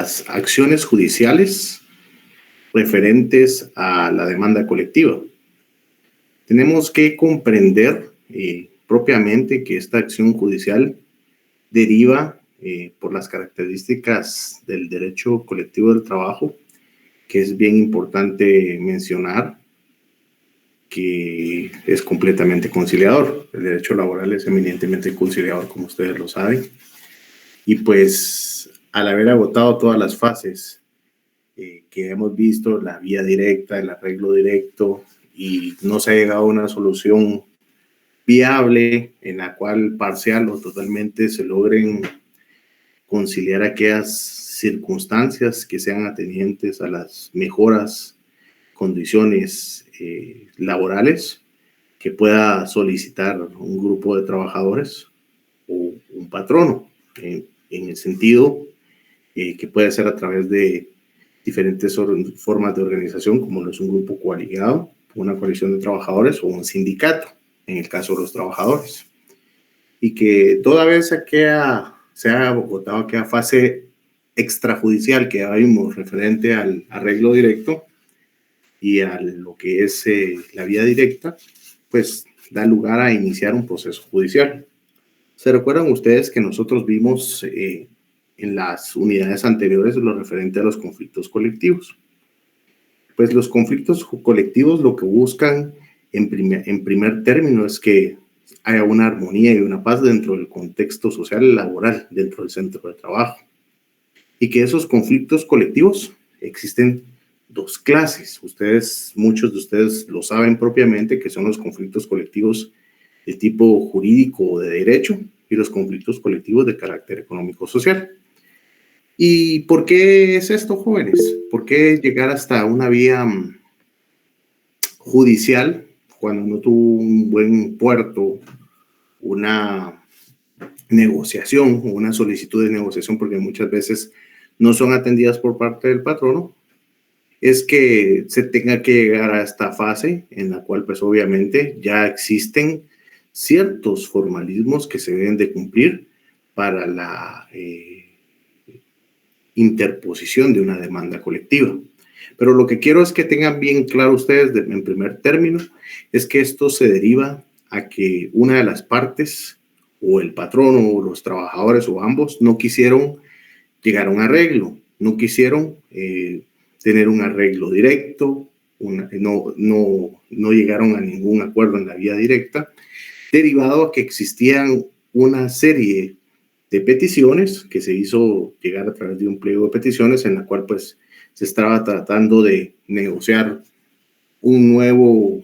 las acciones judiciales referentes a la demanda colectiva. Tenemos que comprender propiamente que esta acción judicial deriva por las características del derecho colectivo del trabajo, que es bien importante mencionar que es completamente conciliador. El derecho laboral es eminentemente conciliador, como ustedes lo saben. Y pues, al haber agotado todas las fases que hemos visto, la vía directa, el arreglo directo, y no se ha llegado a una solución viable en la cual parcial o totalmente se logren conciliar aquellas circunstancias que sean atendientes a las mejoras condiciones laborales que pueda solicitar un grupo de trabajadores o un patrono, en el sentido que puede ser a través de diferentes formas de organización, como lo es un grupo coaligado, una coalición de trabajadores o un sindicato, en el caso de los trabajadores. Y que toda vez se ha agotado aquella fase extrajudicial que ya vimos referente al arreglo directo y a lo que es la vía directa, pues da lugar a iniciar un proceso judicial. ¿Se recuerdan ustedes que nosotros vimos en las unidades anteriores lo referente a los conflictos colectivos? Pues los conflictos colectivos lo que buscan en primer término es que haya una armonía y una paz dentro del contexto social y laboral, dentro del centro de trabajo. Y que esos conflictos colectivos existen dos clases. Muchos de ustedes lo saben propiamente, que son los conflictos colectivos de tipo jurídico o de derecho y los conflictos colectivos de carácter económico-social. ¿Y por qué es esto, jóvenes? ¿Por qué llegar hasta una vía judicial cuando no tuvo un buen puerto, una negociación o una solicitud de negociación, porque muchas veces no son atendidas por parte del patrono? Es que se tenga que llegar a esta fase en la cual pues obviamente ya existen ciertos formalismos que se deben de cumplir para la interposición de una demanda colectiva. Pero lo que quiero es que tengan bien claro ustedes en primer término es que esto se deriva a que una de las partes o el patrono o los trabajadores o ambos no quisieron llegar a un arreglo, no quisieron tener un arreglo directo, no llegaron a ningún acuerdo en la vía directa, derivado a que existían una serie de peticiones que se hizo llegar a través de un pliego de peticiones en la cual pues se estaba tratando de negociar un nuevo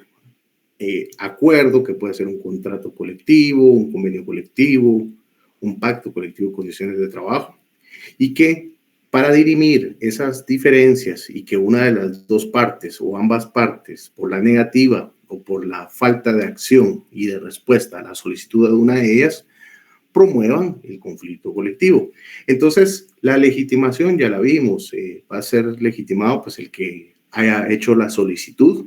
acuerdo que puede ser un contrato colectivo, un convenio colectivo, un pacto colectivo de condiciones de trabajo, y que para dirimir esas diferencias y que una de las dos partes o ambas partes, por la negativa o por la falta de acción y de respuesta a la solicitud de una de ellas, promuevan el conflicto colectivo. Entonces, la legitimación ya la vimos, va a ser legitimado pues el que haya hecho la solicitud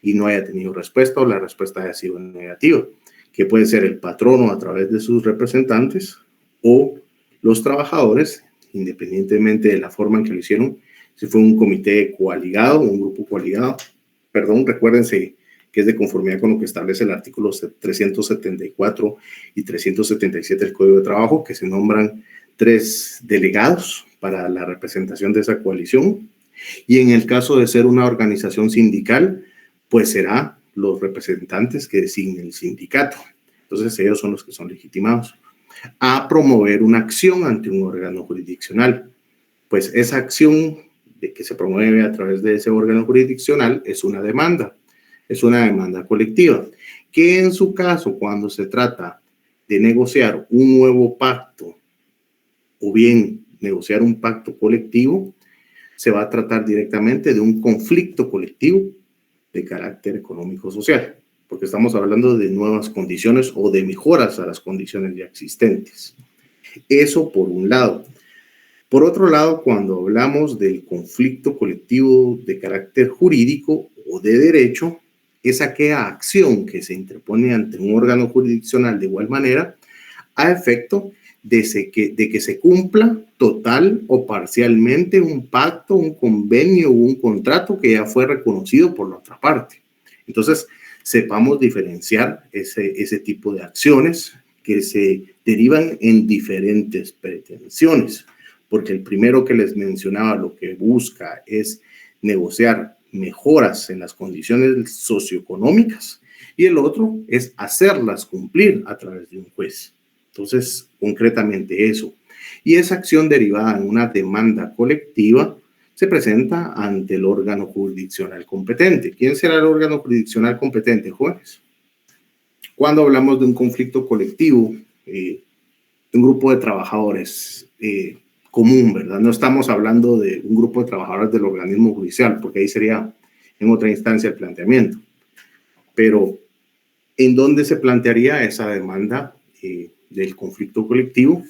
y no haya tenido respuesta o la respuesta haya sido negativa, que puede ser el patrono a través de sus representantes o los trabajadores, independientemente de la forma en que lo hicieron, si fue un comité coaligado, un grupo coaligado, recuérdense que es de conformidad con lo que establece el artículo 374 y 377 del Código de Trabajo, que se nombran 3 delegados para la representación de esa coalición. Y en el caso de ser una organización sindical, pues será los representantes que designe el sindicato. Entonces ellos son los que son legitimados a promover una acción ante un órgano jurisdiccional. Pues esa acción que se promueve a través de ese órgano jurisdiccional es una demanda colectiva, que en su caso, cuando se trata de negociar un nuevo pacto o bien negociar un pacto colectivo, se va a tratar directamente de un conflicto colectivo de carácter económico-social, porque estamos hablando de nuevas condiciones o de mejoras a las condiciones ya existentes. Eso por un lado. Por otro lado, cuando hablamos del conflicto colectivo de carácter jurídico o de derecho, es aquella acción que se interpone ante un órgano jurisdiccional de igual manera a efecto de que se cumpla total o parcialmente un pacto, un convenio o un contrato que ya fue reconocido por la otra parte. Entonces, sepamos diferenciar ese tipo de acciones que se derivan en diferentes pretensiones, porque el primero que les mencionaba lo que busca es negociar mejoras en las condiciones socioeconómicas y el otro es hacerlas cumplir a través de un juez. Entonces, concretamente eso. Y esa acción derivada en una demanda colectiva se presenta ante el órgano jurisdiccional competente. ¿Quién será el órgano jurisdiccional competente, jóvenes? Cuando hablamos de un conflicto colectivo, un grupo de trabajadores común, ¿verdad? No estamos hablando de un grupo de trabajadores del organismo judicial, porque ahí sería en otra instancia el planteamiento. Pero, ¿en dónde se plantearía esa demanda del conflicto colectivo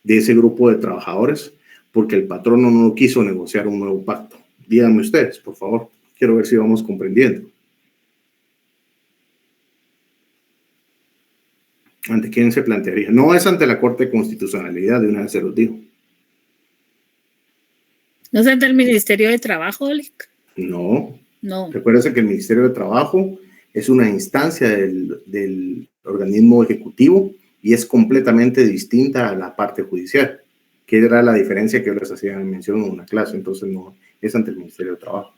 de ese grupo de trabajadores? Porque el patrono no quiso negociar un nuevo pacto. Díganme ustedes, por favor. Quiero ver si vamos comprendiendo. ¿Ante quién se plantearía? No es ante la Corte de Constitucionalidad, de una vez se los digo. ¿No es ante el Ministerio de Trabajo, Olic? No. No. Recuérdense que el Ministerio de Trabajo es una instancia del organismo ejecutivo y es completamente distinta a la parte judicial, que era la diferencia que yo les hacía mención en una clase. Entonces no es ante el Ministerio de Trabajo.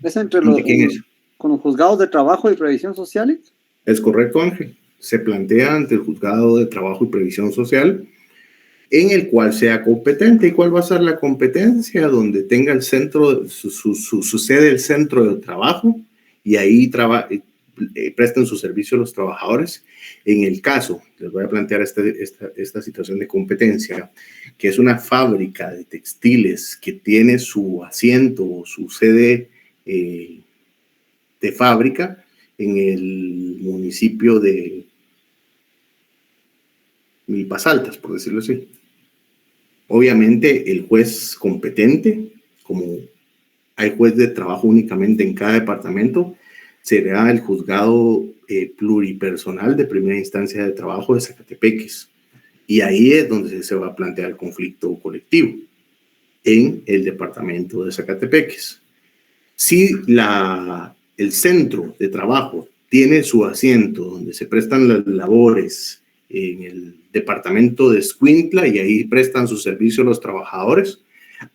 ¿Es entre quién es? Con los juzgados de trabajo y previsión social? Es correcto, Ángel. Se plantea ante el juzgado de trabajo y previsión social en el cual sea competente. ¿Y cuál va a ser la competencia? Donde tenga el centro, su sede, el centro de trabajo, y ahí presten su servicio a los trabajadores. En el caso, les voy a plantear esta situación de competencia, que es una fábrica de textiles que tiene su asiento o su sede de fábrica en el municipio de Milpas Altas, por decirlo así. Obviamente el juez competente, como hay juez de trabajo únicamente en cada departamento, será el juzgado pluripersonal de primera instancia de trabajo de Zacatepeques. Y ahí es donde se va a plantear el conflicto colectivo, en el departamento de Zacatepeques. Si el centro de trabajo tiene su asiento donde se prestan las labores en el departamento de Escuintla y ahí prestan su servicio a los trabajadores,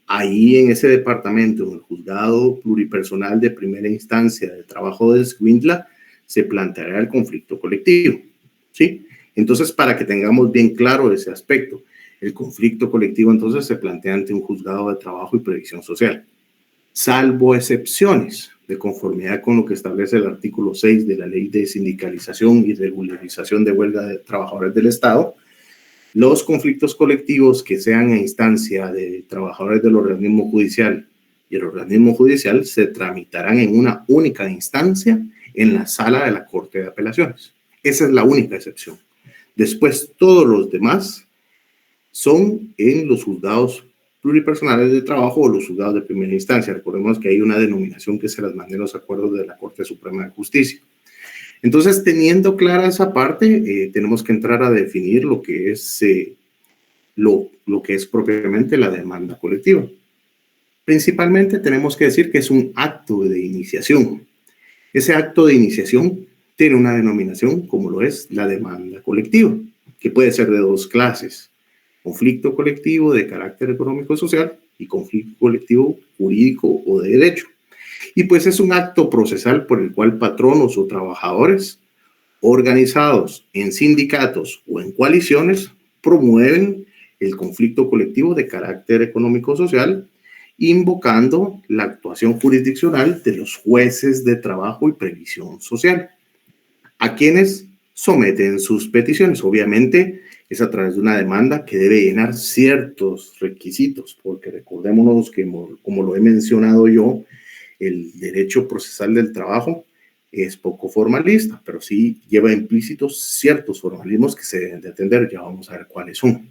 ahí en ese departamento, en el juzgado pluripersonal de primera instancia de trabajo de Escuintla, se planteará el conflicto colectivo, ¿sí? Entonces, para que tengamos bien claro ese aspecto, el conflicto colectivo entonces se plantea ante un juzgado de trabajo y previsión social, salvo excepciones de conformidad con lo que establece el artículo 6 de la Ley de Sindicalización y Regularización de Huelga de Trabajadores del Estado. Los conflictos colectivos que sean a instancia de trabajadores del organismo judicial y el organismo judicial se tramitarán en una única instancia en la sala de la Corte de Apelaciones. Esa es la única excepción. Después, todos los demás son en los juzgados pluripersonales de trabajo o los juzgados de primera instancia. Recordemos que hay una denominación que se las mandé en los acuerdos de la Corte Suprema de Justicia. Entonces, teniendo clara esa parte, tenemos que entrar a definir lo que es lo que es propiamente la demanda colectiva. Principalmente tenemos que decir que es un acto de iniciación. Ese acto de iniciación tiene una denominación como lo es la demanda colectiva, que puede ser de dos clases: conflicto colectivo de carácter económico-social y conflicto colectivo jurídico o de derecho. Y pues es un acto procesal por el cual patronos o trabajadores organizados en sindicatos o en coaliciones promueven el conflicto colectivo de carácter económico-social, invocando la actuación jurisdiccional de los jueces de trabajo y previsión social, a quienes someten sus peticiones. Obviamente es a través de una demanda que debe llenar ciertos requisitos, porque recordémonos que, como lo he mencionado yo, el derecho procesal del trabajo es poco formalista, pero sí lleva implícitos ciertos formalismos que se deben de atender. Ya vamos a ver cuáles son.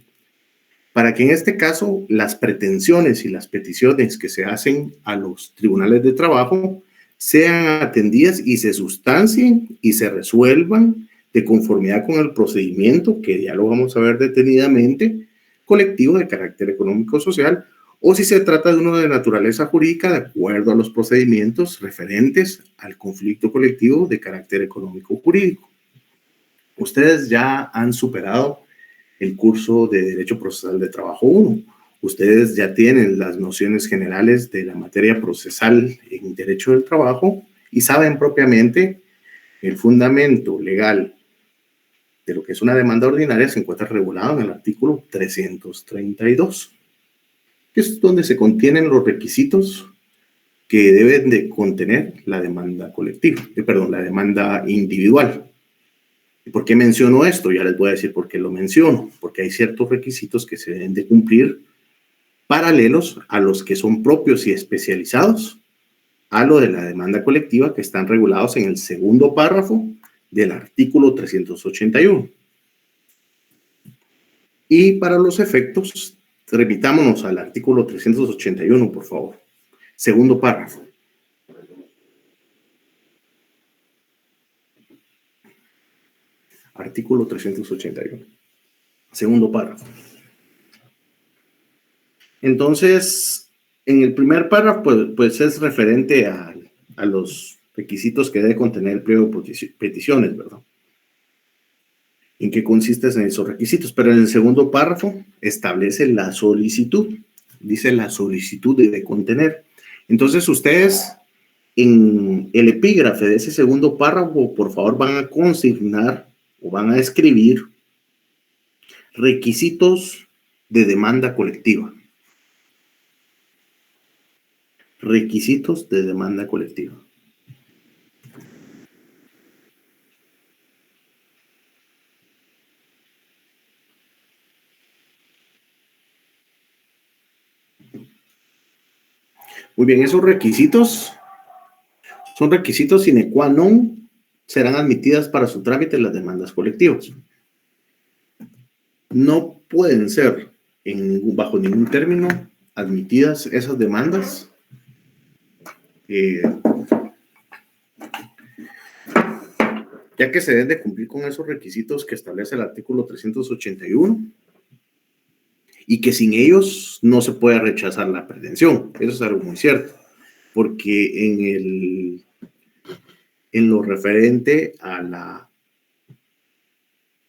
Para que en este caso las pretensiones y las peticiones que se hacen a los tribunales de trabajo sean atendidas y se sustancien y se resuelvan de conformidad con el procedimiento, que ya lo vamos a ver detenidamente, colectivo de carácter económico-social, o si se trata de uno de naturaleza jurídica de acuerdo a los procedimientos referentes al conflicto colectivo de carácter económico-jurídico. Ustedes ya han superado el curso de Derecho Procesal de Trabajo 1. Ustedes ya tienen las nociones generales de la materia procesal en Derecho del Trabajo y saben propiamente el fundamento legal de lo que es una demanda ordinaria se encuentra regulado en el artículo 332, que es donde se contienen los requisitos que deben de contener la demanda colectiva, la demanda individual. ¿Y por qué menciono esto? Ya les voy a decir por qué lo menciono, porque hay ciertos requisitos que se deben de cumplir paralelos a los que son propios y especializados a lo de la demanda colectiva, que están regulados en el segundo párrafo del artículo 381. Y para los efectos, remitámonos al artículo 381, por favor. Segundo párrafo. Artículo 381. Segundo párrafo. Entonces, en el primer párrafo, pues es referente a los requisitos que debe contener el pliego de peticiones, ¿verdad? ¿En qué consisten esos requisitos? Pero en el segundo párrafo establece la solicitud. Dice la solicitud debe contener. Entonces, ustedes en el epígrafe de ese segundo párrafo, por favor, van a consignar o van a escribir requisitos de demanda colectiva. Requisitos de demanda colectiva. Muy bien, esos requisitos son requisitos sine qua non, serán admitidas para su trámite las demandas colectivas. No pueden ser bajo ningún término admitidas esas demandas ya que se deben de cumplir con esos requisitos que establece el artículo 381 y que sin ellos no se puede rechazar la pretensión. Eso es algo muy cierto, porque en lo referente a la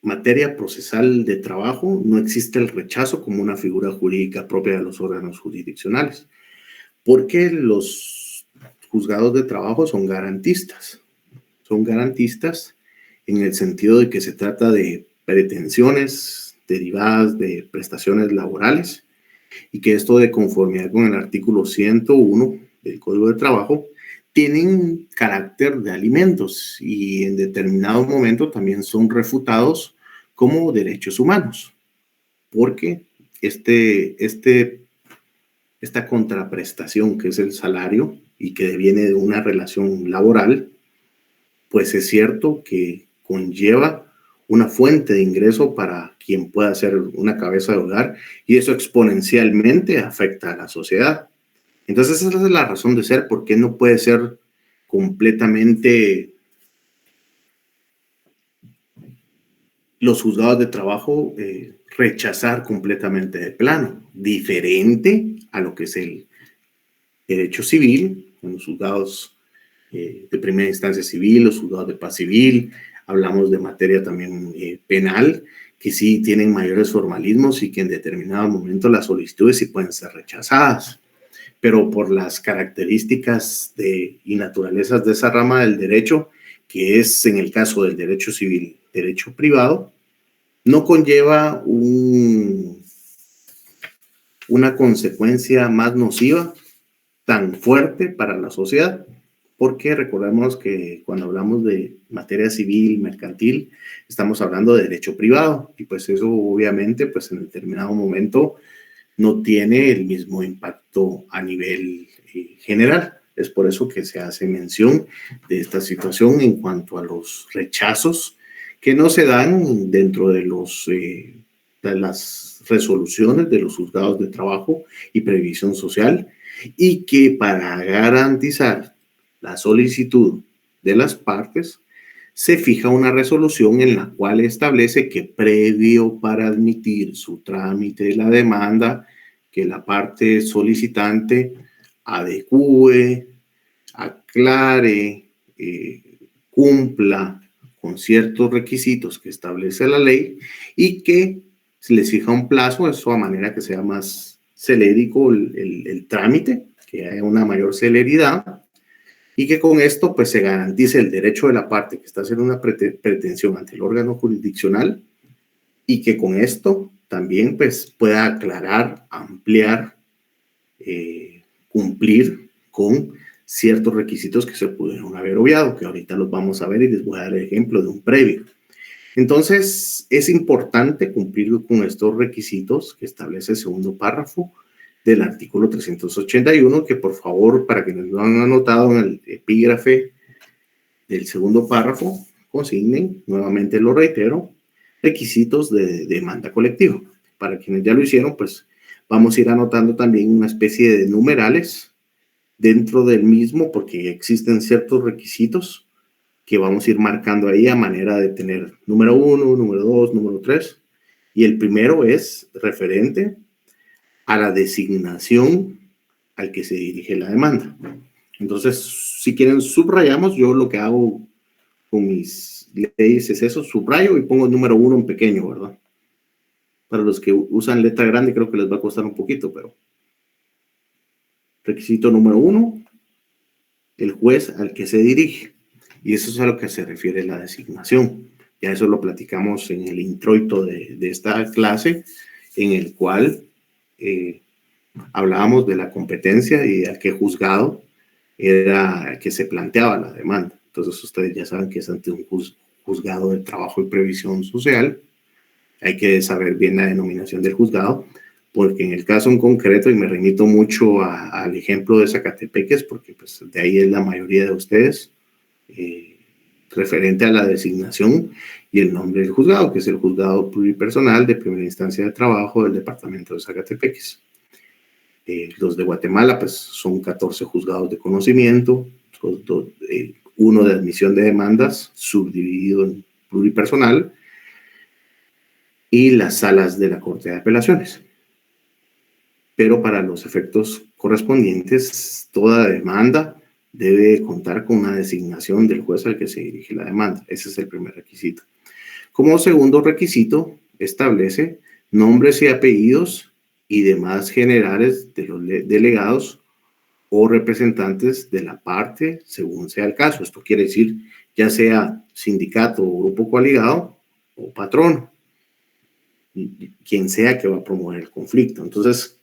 materia procesal de trabajo no existe el rechazo como una figura jurídica propia de los órganos jurisdiccionales, porque los juzgados de trabajo son garantistas. Son garantistas en el sentido de que se trata de pretensiones derivadas de prestaciones laborales y que esto, de conformidad con el artículo 101 del Código de Trabajo, tienen carácter de alimentos y en determinado momento también son refutados como derechos humanos, porque esta contraprestación que es el salario y que viene de una relación laboral, pues es cierto que conlleva una fuente de ingreso para quien pueda ser una cabeza de hogar y eso exponencialmente afecta a la sociedad. Entonces esa es la razón de ser, porque no puede ser completamente los juzgados de trabajo rechazar completamente de plano, diferente a lo que es el derecho civil, en los juzgados de primera instancia civil, los juzgados de paz civil, hablamos de materia también penal, que sí tienen mayores formalismos y que en determinado momento las solicitudes sí pueden ser rechazadas, pero por las características y naturalezas de esa rama del derecho, que es en el caso del derecho civil, derecho privado, no conlleva una consecuencia más nociva tan fuerte para la sociedad, porque recordemos que cuando hablamos de materia civil, mercantil, estamos hablando de derecho privado, y pues eso obviamente pues en determinado momento no tiene el mismo impacto a nivel general. Es por eso que se hace mención de esta situación en cuanto a los rechazos que no se dan dentro de las resoluciones de los juzgados de trabajo y previsión social, y que para garantizar la solicitud de las partes se fija una resolución en la cual establece que previo para admitir su trámite de la demanda, que la parte solicitante adecúe, aclare, cumpla con ciertos requisitos que establece la ley y que se les fija un plazo, eso a manera que sea más celérico el trámite, que haya una mayor celeridad y que con esto pues se garantice el derecho de la parte que está haciendo una pretensión ante el órgano jurisdiccional y que con esto también pues pueda aclarar, ampliar, cumplir con ciertos requisitos que se pudieron haber obviado, que ahorita los vamos a ver y les voy a dar el ejemplo de un previo. Entonces, es importante cumplir con estos requisitos que establece el segundo párrafo del artículo 381, que por favor, para quienes lo han anotado en el epígrafe del segundo párrafo, consignen, nuevamente lo reitero, requisitos de demanda colectiva. Para quienes ya lo hicieron, pues vamos a ir anotando también una especie de numerales dentro del mismo, porque existen ciertos requisitos que vamos a ir marcando ahí a manera de tener número 1, número 2, número 3. Y el primero es referente a la designación al que se dirige la demanda. Entonces, si quieren, subrayamos. Yo lo que hago con mis leyes es eso, subrayo y pongo el número 1 en pequeño, ¿verdad? Para los que usan letra grande creo que les va a costar un poquito, pero requisito número 1, el juez al que se dirige. Y eso es a lo que se refiere la designación. Ya eso lo platicamos en el introito de esta clase, en el cual hablábamos de la competencia y de a qué juzgado era que se planteaba la demanda. Entonces ustedes ya saben que es ante un juzgado de trabajo y previsión social. Hay que saber bien la denominación del juzgado, porque en el caso en concreto, y me remito mucho al ejemplo de Zacatepeques, porque pues de ahí es la mayoría de ustedes, referente a la designación y el nombre del juzgado, que es el juzgado pluripersonal de primera instancia de trabajo del departamento de Zacatepeques. Los de Guatemala pues son 14 juzgados de conocimiento, uno de admisión de demandas subdividido en pluripersonal y las salas de la Corte de Apelaciones. Pero para los efectos correspondientes, toda demanda debe contar con una designación del juez al que se dirige la demanda. Ese es el primer requisito. Como segundo requisito, establece nombres y apellidos y demás generales de los delegados o representantes de la parte, según sea el caso. Esto quiere decir, ya sea sindicato o grupo coaligado o patrono, quien sea que va a promover el conflicto. Entonces,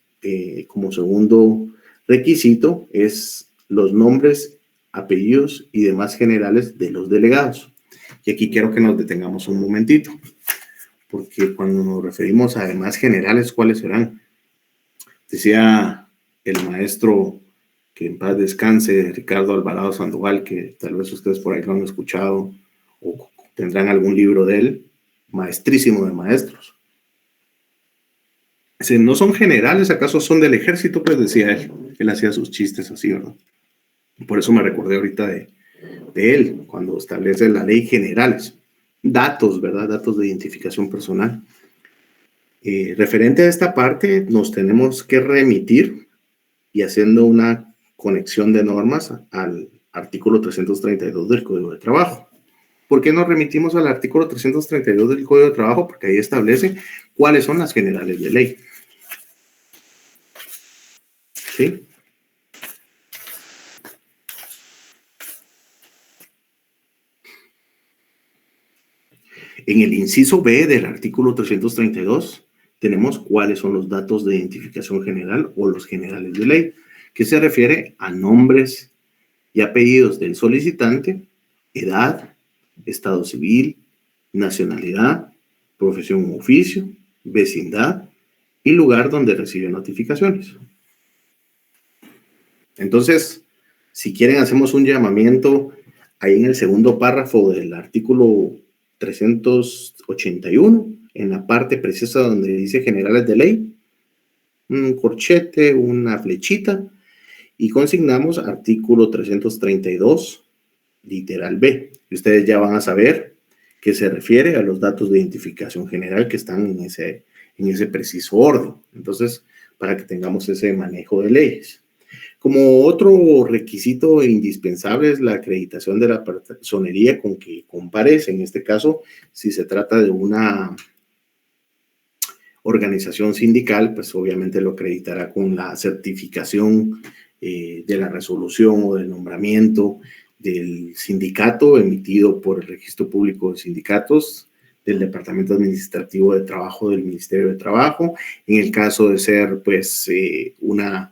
como segundo requisito es los nombres, apellidos y demás generales de los delegados. Y aquí quiero que nos detengamos un momentito, porque cuando nos referimos a demás generales, ¿cuáles serán? Decía el maestro, que en paz descanse, Ricardo Alvarado Sandoval, que tal vez ustedes por ahí lo han escuchado o tendrán algún libro de él, maestrísimo de maestros. Si no son generales, ¿acaso son del ejército? Pues decía él. Él hacía sus chistes así, ¿verdad? Por eso me recordé ahorita de él, cuando establece la ley generales. Datos, ¿verdad? Datos de identificación personal. Referente a esta parte, nos tenemos que remitir y haciendo una conexión de normas al artículo 332 del Código de Trabajo. ¿Por qué nos remitimos al artículo 332 del Código de Trabajo? Porque ahí establece cuáles son las generales de ley. ¿Sí? En el inciso B del artículo 332 tenemos cuáles son los datos de identificación general o los generales de ley, que se refiere a nombres y apellidos del solicitante, edad, estado civil, nacionalidad, profesión u oficio, vecindad y lugar donde recibe notificaciones. Entonces, si quieren, hacemos un llamamiento ahí en el segundo párrafo del artículo 381, en la parte precisa donde dice generales de ley, un corchete, una flechita, y consignamos artículo 332, literal B. Y ustedes ya van a saber que se refiere a los datos de identificación general que están en ese preciso orden. Entonces, para que tengamos ese manejo de leyes. Como otro requisito indispensable es la acreditación de la personería con que comparece. En este caso, si se trata de una organización sindical, pues obviamente lo acreditará con la certificación de la resolución o del nombramiento del sindicato emitido por el Registro Público de Sindicatos del Departamento Administrativo de Trabajo del Ministerio de Trabajo. En el caso de ser, pues, una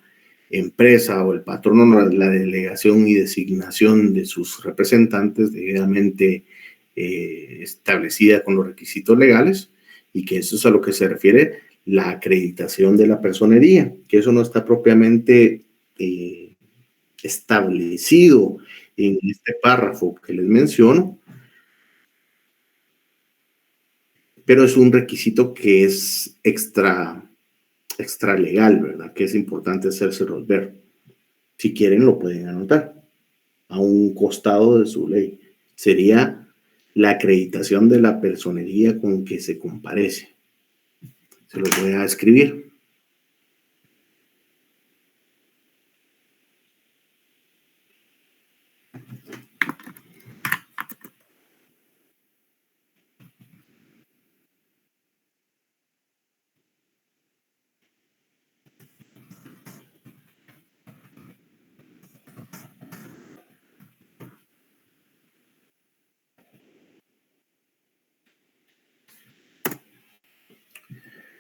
empresa o el patrono, la delegación y designación de sus representantes debidamente establecida con los requisitos legales, y que eso es a lo que se refiere la acreditación de la personería, que eso no está propiamente establecido en este párrafo que les menciono, pero es un requisito que es extra legal, ¿verdad? Que es importante hacérselos ver. Si quieren, lo pueden anotar a un costado de su ley. Sería la acreditación de la personería con que se comparece. Se los voy a escribir.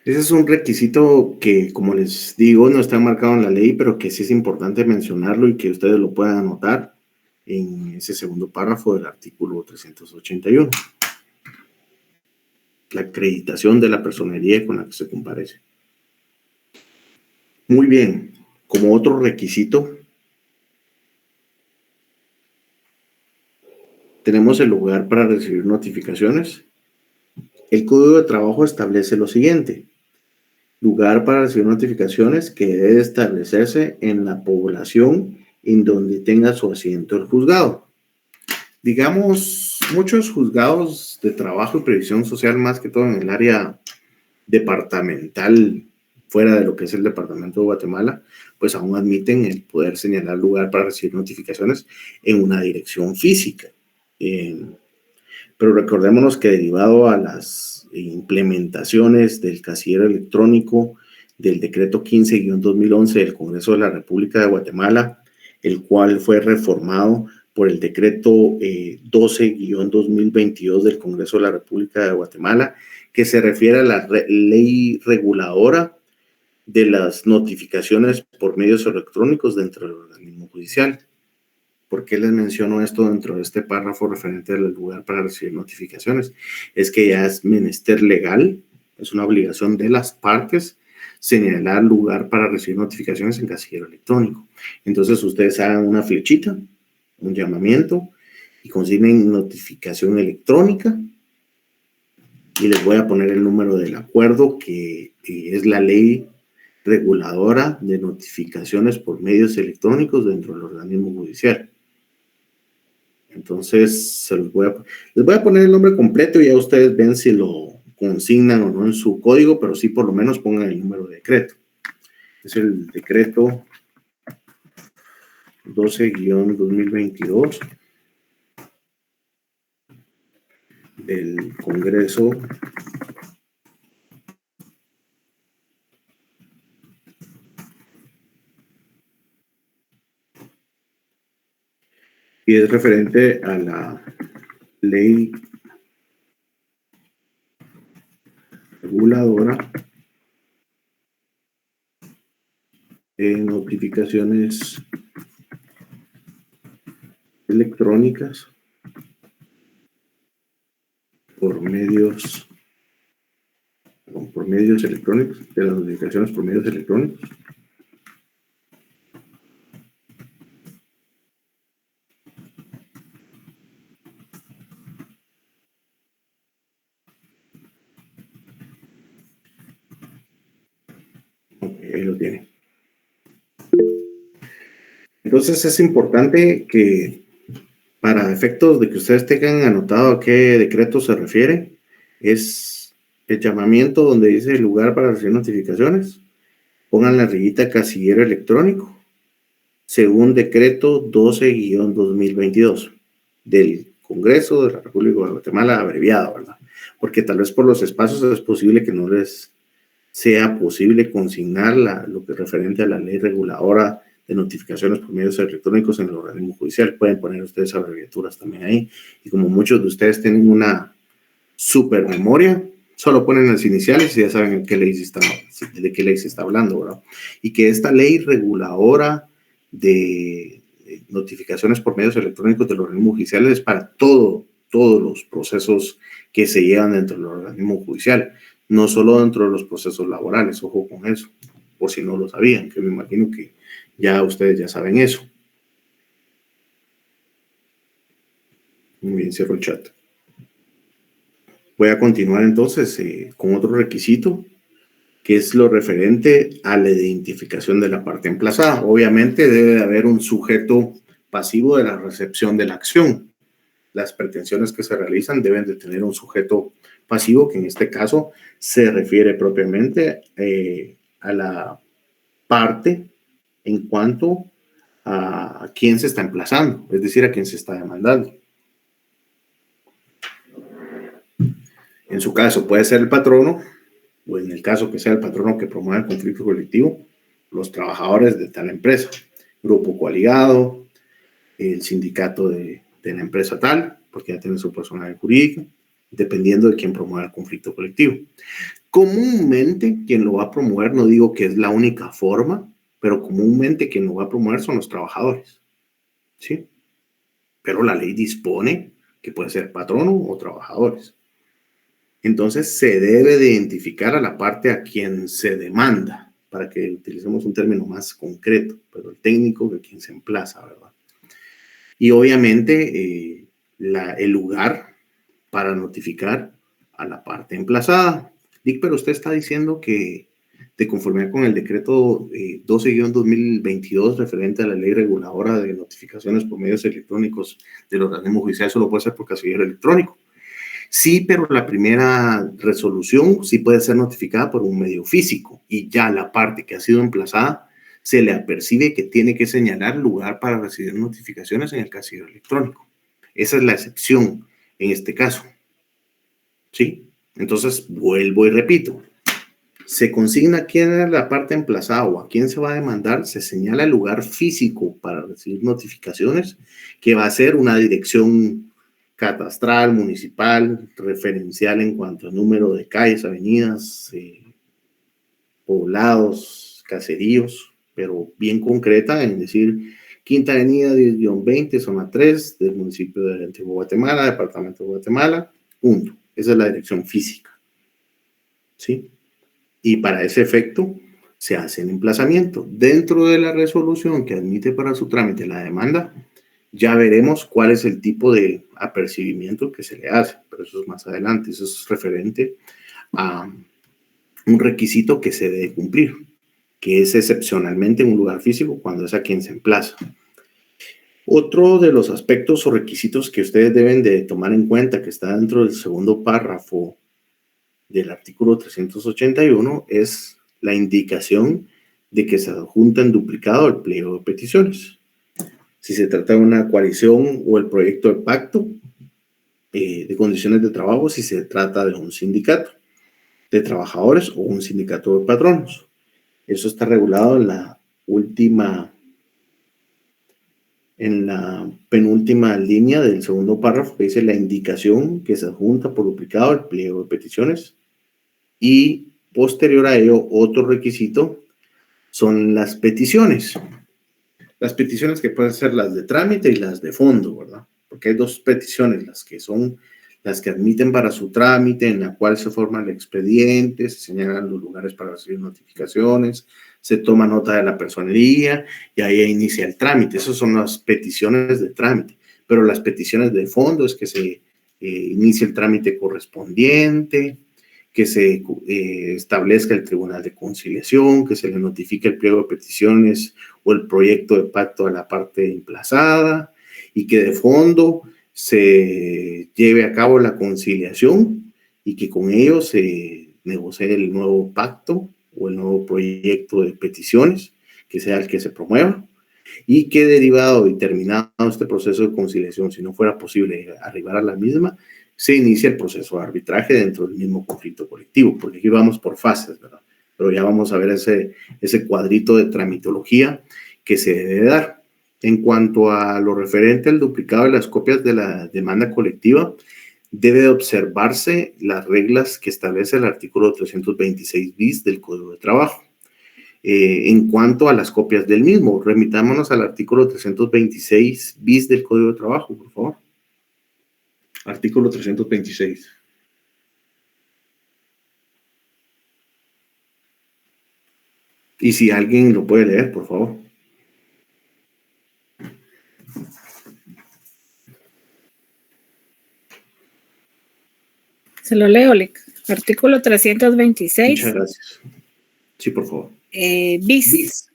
Ese es un requisito que, como les digo, no está marcado en la ley, pero que sí es importante mencionarlo y que ustedes lo puedan anotar en ese segundo párrafo del artículo 381. La acreditación de la personería con la que se comparece. Muy bien. Como otro requisito, tenemos el lugar para recibir notificaciones. El Código de Trabajo establece lo siguiente: lugar para recibir notificaciones que debe establecerse en la población en donde tenga su asiento el juzgado. Digamos, muchos juzgados de trabajo y previsión social, más que todo en el área departamental, fuera de lo que es el departamento de Guatemala, pues aún admiten el poder señalar lugar para recibir notificaciones en una dirección física. Pero recordémonos que derivado a las implementaciones del casillero electrónico del decreto 15-2011 del Congreso de la República de Guatemala, el cual fue reformado por el decreto 12-2022 del Congreso de la República de Guatemala, que se refiere a la ley reguladora de las notificaciones por medios electrónicos dentro del organismo judicial. ¿Por qué les menciono esto dentro de este párrafo referente al lugar para recibir notificaciones? Es que ya es menester legal, es una obligación de las partes señalar lugar para recibir notificaciones en casillero electrónico. Entonces ustedes hagan una flechita, un llamamiento y consignen notificación electrónica, y les voy a poner el número del acuerdo que es la ley reguladora de notificaciones por medios electrónicos dentro del organismo judicial. Entonces, les voy a poner el nombre completo y ya ustedes ven si lo consignan o no en su código, pero sí por lo menos pongan el número de decreto. Es el decreto 12-2022 del Congreso y es referente a la ley reguladora de notificaciones electrónicas por medios electrónicos, de las notificaciones por medios electrónicos. Ahí lo tiene. Entonces es importante que Para efectos de que ustedes tengan anotado a qué decreto se refiere, es el llamamiento donde dice el lugar para recibir notificaciones. Pongan la rayita casillero electrónico, según decreto 12-2022 del Congreso de la República de Guatemala, abreviado, ¿verdad? Porque tal vez por los espacios es posible que no les sea posible consignar lo que es referente a la ley reguladora de notificaciones por medios electrónicos en el organismo judicial. Pueden poner ustedes abreviaturas también ahí. Y como muchos de ustedes tienen una super memoria, solo ponen las iniciales y ya saben de qué ley se está hablando, ¿verdad? Y que esta ley reguladora de notificaciones por medios electrónicos del organismo judicial es para todos los procesos que se llevan dentro del organismo judicial, no solo dentro de los procesos laborales. Ojo con eso, por si no lo sabían, que me imagino que ya ustedes ya saben eso. Muy bien, cierro el chat. Voy a continuar entonces con otro requisito, que es lo referente a la identificación de la parte emplazada. Obviamente debe de haber un sujeto pasivo de la recepción de la acción. Las pretensiones que se realizan deben de tener un sujeto pasivo, que en este caso se refiere propiamente a la parte en cuanto a quién se está emplazando, es decir, a quién se está demandando. En su caso puede ser el patrono, o en el caso que sea el patrono que promueva el conflicto colectivo, los trabajadores de tal empresa, grupo coaligado, el sindicato de la empresa tal, porque ya tiene su personalidad jurídica, dependiendo de quién promueva el conflicto colectivo. Comúnmente, quien lo va a promover, no digo que es la única forma, pero comúnmente quien lo va a promover son los trabajadores, ¿sí? Pero la ley dispone que puede ser patrono o trabajadores. Entonces, se debe de identificar a la parte a quien se demanda, para que utilicemos un término más concreto, pero el técnico de quien se emplaza, ¿verdad? Y obviamente, el lugar para notificar a la parte emplazada. Dick, pero usted está diciendo que de conformidad con el decreto 12-2022 referente a la ley reguladora de notificaciones por medios electrónicos del organismo judicial, solo puede ser por casillero electrónico. Sí, pero la primera resolución sí puede ser notificada por un medio físico y ya la parte que ha sido emplazada se le apercibe que tiene que señalar lugar para recibir notificaciones en el casillero electrónico. Esa es la excepción en este caso. ¿Sí? Entonces, vuelvo y repito. Se consigna quién es la parte emplazada o a quién se va a demandar, se señala el lugar físico para recibir notificaciones, que va a ser una dirección catastral, municipal, referencial en cuanto a número de calles, avenidas, poblados, caseríos, pero bien concreta en decir Quinta Avenida 10-20, zona 3 del municipio de Antigua Guatemala, departamento de Guatemala, punto. Esa es la dirección física. ¿Sí? Y para ese efecto se hace el emplazamiento. Dentro de la resolución que admite para su trámite la demanda, ya veremos cuál es el tipo de apercibimiento que se le hace, pero eso es más adelante. Eso es referente a un requisito que se debe cumplir, que es excepcionalmente en un lugar físico cuando es a quien se emplaza. Otro de los aspectos o requisitos que ustedes deben de tomar en cuenta, que está dentro del segundo párrafo del artículo 381, es la indicación de que se adjunta en duplicado el pliego de peticiones. Si se trata de una coalición o el proyecto de pacto de condiciones de trabajo, si se trata de un sindicato de trabajadores o un sindicato de patronos. Eso está regulado en la penúltima línea del segundo párrafo, que dice la indicación que se adjunta por duplicado el pliego de peticiones, y posterior a ello otro requisito son las peticiones. Las peticiones que pueden ser las de trámite y las de fondo, ¿verdad? Porque hay dos peticiones, las que son las que admiten para su trámite, en la cual se forma el expediente, se señalan los lugares para recibir notificaciones, se toma nota de la personería y ahí inicia el trámite. Esas son las peticiones de trámite. Pero las peticiones de fondo es que se inicie el trámite correspondiente, que se establezca el Tribunal de Conciliación, que se le notifique el pliego de peticiones o el proyecto de pacto a la parte emplazada y que de fondo se lleve a cabo la conciliación y que con ello se negocie el nuevo pacto o el nuevo proyecto de peticiones, que sea el que se promueva, y que derivado y terminado este proceso de conciliación, si no fuera posible arribar a la misma, se inicia el proceso de arbitraje dentro del mismo conflicto colectivo, porque aquí vamos por fases, ¿verdad? Pero ya vamos a ver ese cuadrito de tramitología que se debe dar. En cuanto a lo referente al duplicado de las copias de la demanda colectiva, debe de observarse las reglas que establece el artículo 326 bis del Código de Trabajo. En cuanto a las copias del mismo, remitámonos al artículo 326 bis del Código de Trabajo, por favor. Artículo 326. Y si alguien lo puede leer, por favor. Se lo leo, Lic. Artículo 326. Muchas gracias. Sí, por favor. Bis.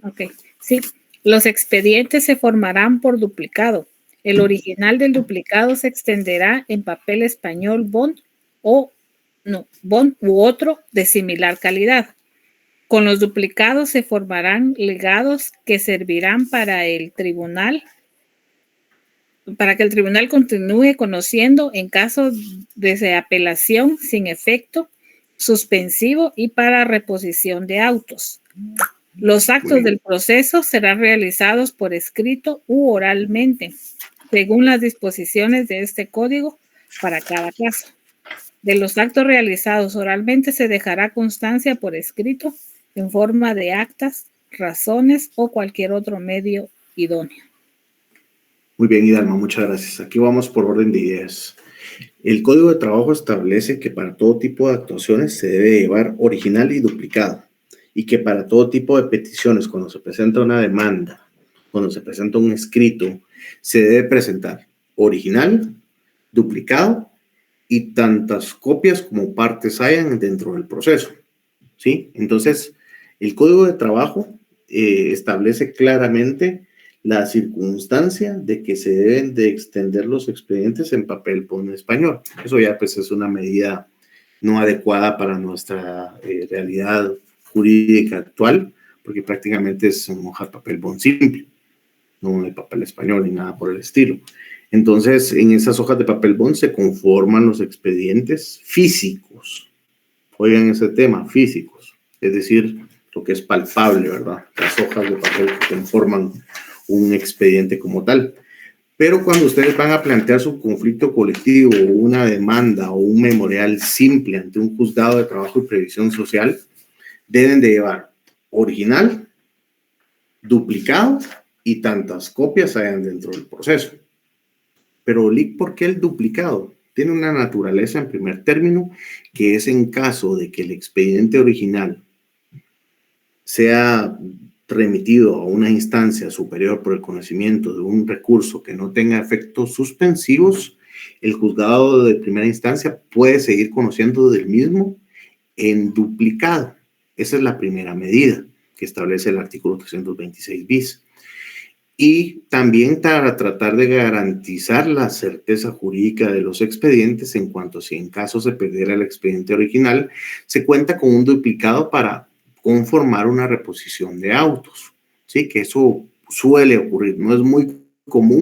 Ok. Sí. Los expedientes se formarán por duplicado. El original del duplicado se extenderá en papel español bond u otro de similar calidad. Con los duplicados se formarán legados que servirán para que el tribunal continúe conociendo en caso de apelación sin efecto suspensivo y para reposición de autos. Los actos del proceso serán realizados por escrito u oralmente, según las disposiciones de este código para cada caso. De los actos realizados oralmente se dejará constancia por escrito en forma de actas, razones o cualquier otro medio idóneo. Muy bien, Hidalma, muchas gracias. Aquí vamos por orden de ideas. El Código de Trabajo establece que para todo tipo de actuaciones se debe llevar original y duplicado, y que para todo tipo de peticiones, cuando se presenta una demanda, cuando se presenta un escrito, se debe presentar original, duplicado y tantas copias como partes hayan dentro del proceso, ¿sí? Entonces, el Código de Trabajo establece claramente la circunstancia de que se deben de extender los expedientes en papel bond español. Eso ya pues es una medida no adecuada para nuestra realidad jurídica actual, porque prácticamente es una hoja de papel bond simple, no de papel español ni nada por el estilo. Entonces, en esas hojas de papel bond se conforman los expedientes físicos. Oigan ese tema, físicos, es decir, lo que es palpable, ¿verdad? Las hojas de papel que conforman un expediente como tal. Pero cuando ustedes van a plantear su conflicto colectivo, una demanda o un memorial simple ante un juzgado de trabajo y previsión social, deben de llevar original, duplicado y tantas copias hayan dentro del proceso. Pero, ¿por qué el duplicado? Tiene una naturaleza en primer término, que es en caso de que el expediente original sea remitido a una instancia superior por el conocimiento de un recurso que no tenga efectos suspensivos, el juzgado de primera instancia puede seguir conociendo del mismo en duplicado. Esa es la primera medida que establece el artículo 326 bis. Y también para tratar de garantizar la certeza jurídica de los expedientes en cuanto si en caso se perdiera el expediente original, se cuenta con un duplicado para conformar una reposición de autos, ¿sí? Que eso suele ocurrir, no es muy común,